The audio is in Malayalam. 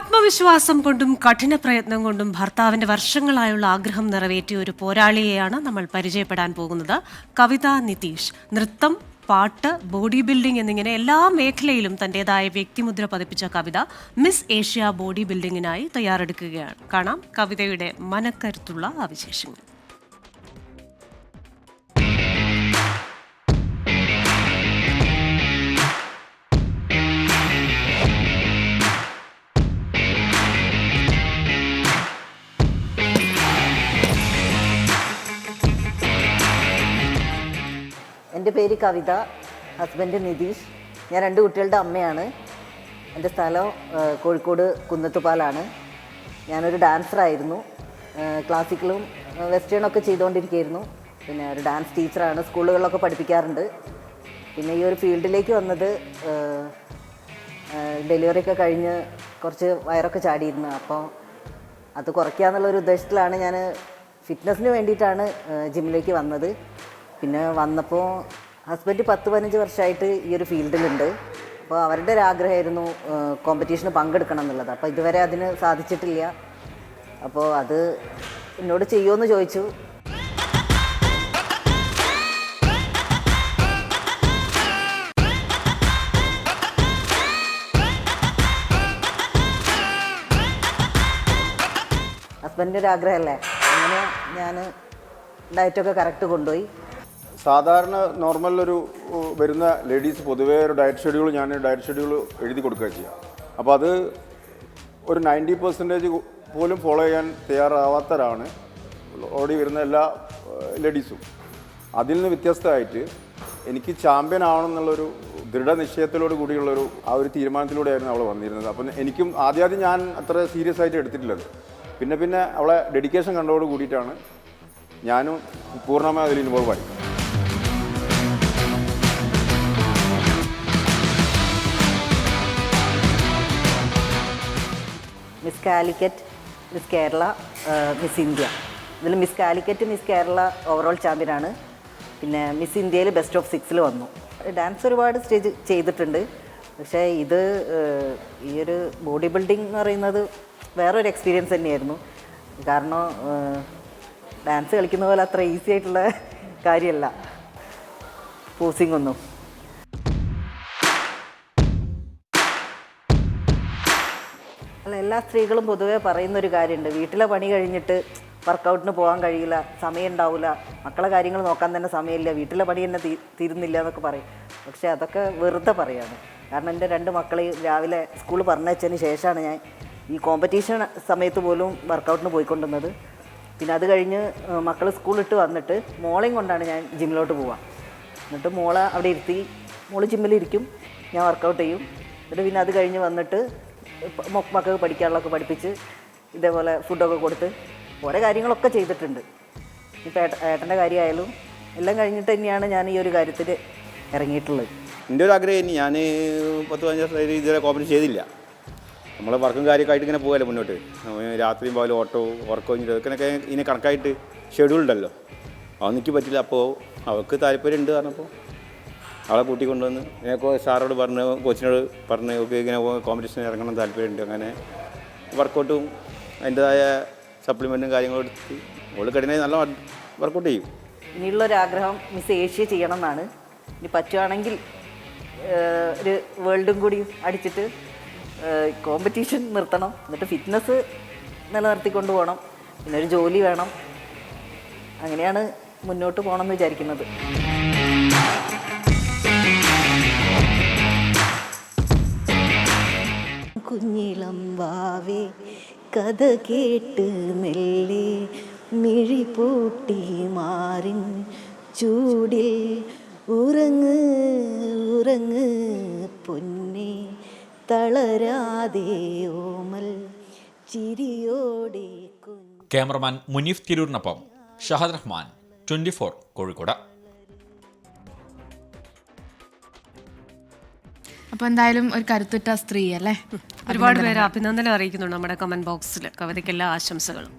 ആത്മവിശ്വാസം കൊണ്ടും കഠിന പ്രയത്നം കൊണ്ടും ഭർത്താവിന്റെ വർഷങ്ങളായുള്ള ആഗ്രഹം നിറവേറ്റിയ ഒരു പോരാളിയെയാണ് നമ്മൾ പരിചയപ്പെടാൻ പോകുന്നത്. കവിത നിതീഷ്. നൃത്തം, പാട്ട്, ബോഡി ബിൽഡിംഗ് എന്നിങ്ങനെ എല്ലാ മേഖലയിലും തന്റേതായ വ്യക്തിമുദ്ര പതിപ്പിച്ച കവിത മിസ് ഏഷ്യ ബോഡി ബിൽഡിംഗിനായി തയ്യാറെടുക്കുകയാണ്. കാണാം കവിതയുടെ മനക്കരുത്തുള്ള ആ വിശേഷങ്ങൾ. എൻ്റെ പേര് കവിത, ഹസ്ബൻഡ് നിതീഷ്. ഞാൻ 2 കുട്ടികളുടെ അമ്മയാണ്. എൻ്റെ സ്ഥലം കോഴിക്കോട് കുന്നത്തുപാലാണ്. ഞാനൊരു ഡാൻസറായിരുന്നു. ക്ലാസിക്കലും വെസ്റ്റേണൊക്കെ ചെയ്തുകൊണ്ടിരിക്കുകയായിരുന്നു. പിന്നെ ഒരു ഡാൻസ് ടീച്ചറാണ്, സ്കൂളുകളിലൊക്കെ പഠിപ്പിക്കാറുണ്ട്. പിന്നെ ഈ ഒരു ഫീൽഡിലേക്ക് വന്നത് ഡെലിവറിയൊക്കെ കഴിഞ്ഞ് കുറച്ച് വയറൊക്കെ ചാടിയിരുന്നു. അപ്പോൾ അത് കുറയ്ക്കുക എന്നുള്ളൊരു ഉദ്ദേശത്തിലാണ് ഞാൻ ഫിറ്റ്നസ്സിന് വേണ്ടിയിട്ടാണ് ജിമ്മിലേക്ക് വന്നത്. പിന്നെ വന്നപ്പോൾ ഹസ്ബൻഡ് 10-15 വർഷമായിട്ട് ഈ ഒരു ഫീൽഡിലുണ്ട്. അപ്പോൾ അവരുടെ ഒരു ആഗ്രഹമായിരുന്നു കോമ്പറ്റീഷന് പങ്കെടുക്കണം എന്നുള്ളത്. അപ്പോൾ ഇതുവരെ അതിന് സാധിച്ചിട്ടില്ല. അപ്പോൾ അത് എന്നോട് ചെയ്യുമെന്ന് ചോദിച്ചു. ഹസ്ബൻഡിൻ്റെ ഒരു ആഗ്രഹമല്ലേ, അങ്ങനെ ഞാൻ ഡയറ്റൊക്കെ കറക്റ്റ് കൊണ്ടുപോയി. സാധാരണ നോർമലൊരു വരുന്ന ലേഡീസ് പൊതുവേ ഒരു ഡയറ്റ് ഷെഡ്യൂൾ എഴുതി കൊടുക്കുക ചെയ്യുക. അപ്പോൾ അത് ഒരു 90% പോലും ഫോളോ ചെയ്യാൻ തയ്യാറാവാത്തവരാണ് ഓടി വരുന്ന എല്ലാ ലേഡീസും. അതിൽ നിന്ന് വ്യത്യസ്തമായിട്ട് എനിക്ക് ചാമ്പ്യൻ ആവണം എന്നുള്ളൊരു ദൃഢനിശ്ചയത്തിലോട് കൂടിയുള്ളൊരു ആ ഒരു തീരുമാനത്തിലൂടെയായിരുന്നു അവൾ വന്നിരുന്നത്. അപ്പം എനിക്കും ആദ്യം ഞാൻ അത്ര സീരിയസ് ആയിട്ട് എടുത്തിട്ടില്ലത്. പിന്നെ അവളെ ഡെഡിക്കേഷൻ കണ്ടോട് കൂടിയിട്ടാണ് ഞാനും പൂർണ്ണമായി അതിൽ ഇൻവോൾവ് ആയി. Miss Calicut, miss Kerala, miss India. ഇതിൽ miss Calicut, miss Kerala overall ചാമ്പ്യനാണ്. പിന്നെ മിസ് ഇന്ത്യയിൽ ബെസ്റ്റ് ഓഫ് 6 വന്നു. ഡാൻസ് ഒരുപാട് സ്റ്റേജ് ചെയ്തിട്ടുണ്ട്. പക്ഷേ ഇത് ഈ ഒരു ബോഡി ബിൽഡിംഗ് എന്ന് പറയുന്നത് വേറൊരു എക്സ്പീരിയൻസ് തന്നെയായിരുന്നു. കാരണം ഡാൻസ് കളിക്കുന്ന പോലെ അത്ര ഈസി ആയിട്ടുള്ള കാര്യമല്ല പോസിംഗ് ഒന്നും. അല്ല, എല്ലാ സ്ത്രീകളും പൊതുവേ പറയുന്നൊരു കാര്യമുണ്ട്, വീട്ടിലെ പണി കഴിഞ്ഞിട്ട് വർക്കൗട്ടിന് പോകാൻ കഴിയില്ല, സമയം ഉണ്ടാവില്ല, മക്കളെ കാര്യങ്ങൾ നോക്കാൻ തന്നെ സമയമില്ല, വീട്ടിലെ പണി തന്നെ തീരുന്നില്ല എന്നൊക്കെ പറയും. പക്ഷേ അതൊക്കെ വെറുതെ പറയാണ്. കാരണം എൻ്റെ 2 മക്കളെയും രാവിലെ സ്കൂളിൽ പറഞ്ഞയച്ചതിന് ശേഷമാണ് ഞാൻ ഈ കോമ്പറ്റീഷൻ സമയത്ത് പോലും വർക്കൗട്ടിന് പോയിക്കൊണ്ടുവന്നത്. പിന്നെ അത് കഴിഞ്ഞ് മക്കൾ സ്കൂളിട്ട് വന്നിട്ട് മോളെയും കൊണ്ടാണ് ഞാൻ ജിമ്മിലോട്ട് പോവുക. എന്നിട്ട് മോളെ അവിടെ ഇരുത്തി, മോള് ജിമ്മിലിരിക്കും, ഞാൻ വർക്കൗട്ട് ചെയ്യും. എന്നിട്ട് പിന്നെ അത് കഴിഞ്ഞ് വന്നിട്ട് മക്കൾക്ക് പഠിക്കാനുള്ളതൊക്കെ പഠിപ്പിച്ച് ഇതേപോലെ ഫുഡൊക്കെ കൊടുത്ത് ഓരോ കാര്യങ്ങളൊക്കെ ചെയ്തിട്ടുണ്ട്. ഇപ്പോൾ ഏട്ടൻ്റെ കാര്യമായാലും എല്ലാം കഴിഞ്ഞിട്ട് തന്നെയാണ് ഞാൻ ഈ ഒരു കാര്യത്തിൽ ഇറങ്ങിയിട്ടുള്ളത്. എൻ്റെ ഒരു ആഗ്രഹം ഇനി ഞാൻ 10-15 വർഷമായിട്ട് ഇതുവരെ കോമ്പറ്റീഷൻ ചെയ്തില്ല. നമ്മളെ വർക്കും കാര്യമൊക്കെ ആയിട്ട് ഇങ്ങനെ പോകല്ലേ മുന്നോട്ട്. രാത്രിയും പോലും ഓട്ടോ വർക്ക് കഴിഞ്ഞിട്ട് അതൊക്കെ ഇതിനെ കണക്കായിട്ട് ഷെഡ്യൂൾ ഉണ്ടല്ലോ, അതൊന്നും എനിക്ക് പറ്റില്ല. അപ്പോൾ അവൾക്ക് താല്പര്യമുണ്ട് പറഞ്ഞപ്പോൾ അവളെ കൂട്ടിക്കൊണ്ടുവന്ന് എനിക്ക് സാറോട് പറഞ്ഞ്, കോച്ചിനോട് പറഞ്ഞ് ഒക്കെ ഇങ്ങനെ കോമ്പറ്റീഷന് ഇറങ്ങണം താല്പര്യമുണ്ട്. അങ്ങനെ വർക്കൗട്ടും അതിൻ്റെതായ സപ്ലിമെൻറ്റും കാര്യങ്ങളും എടുത്ത് അവൾ കഠിനമായി നല്ല വർക്കൗട്ട് ചെയ്യും. ഇനിയുള്ളൊരാഗ്രഹം മിസ് ഏഷ്യ ചെയ്യണം എന്നാണ്. ഇനി പറ്റുകയാണെങ്കിൽ ഒരു വേൾഡും കൂടി അടിച്ചിട്ട് കോമ്പറ്റീഷൻ നിർത്തണം. എന്നിട്ട് ഫിറ്റ്നസ് നിലനിർത്തിക്കൊണ്ട് പോകണം. പിന്നെ ഒരു ജോലി വേണം. അങ്ങനെയാണ് മുന്നോട്ട് പോകണമെന്ന് വിചാരിക്കുന്നത്. കുഞ്ഞിളം വാവേ കഥ കേട്ട് മെല്ലെ മിഴി പൂട്ടി മാറിൻ ചൂടിൽ ഉറങ്ങ് ഉറങ്ങ് പൊന്നെ തളരാതെ ഓമൽ ചിരിയോടെ. ക്യാമറമാൻ മുനീഫ് തിരൂരിനൊപ്പം ഷഹദ് റഹ്മാൻ, 24 കോഴിക്കോട്. അപ്പോൾ എന്തായാലും ഒരു കരുത്തുറ്റ സ്ത്രീ അല്ലേ. ഒരുപാട് പേര് അഭിനന്ദനം അറിയിക്കുന്നുണ്ട് നമ്മുടെ കമന്റ് ബോക്സിൽ. കവിതയ്ക്ക് എല്ലാ ആശംസകളും.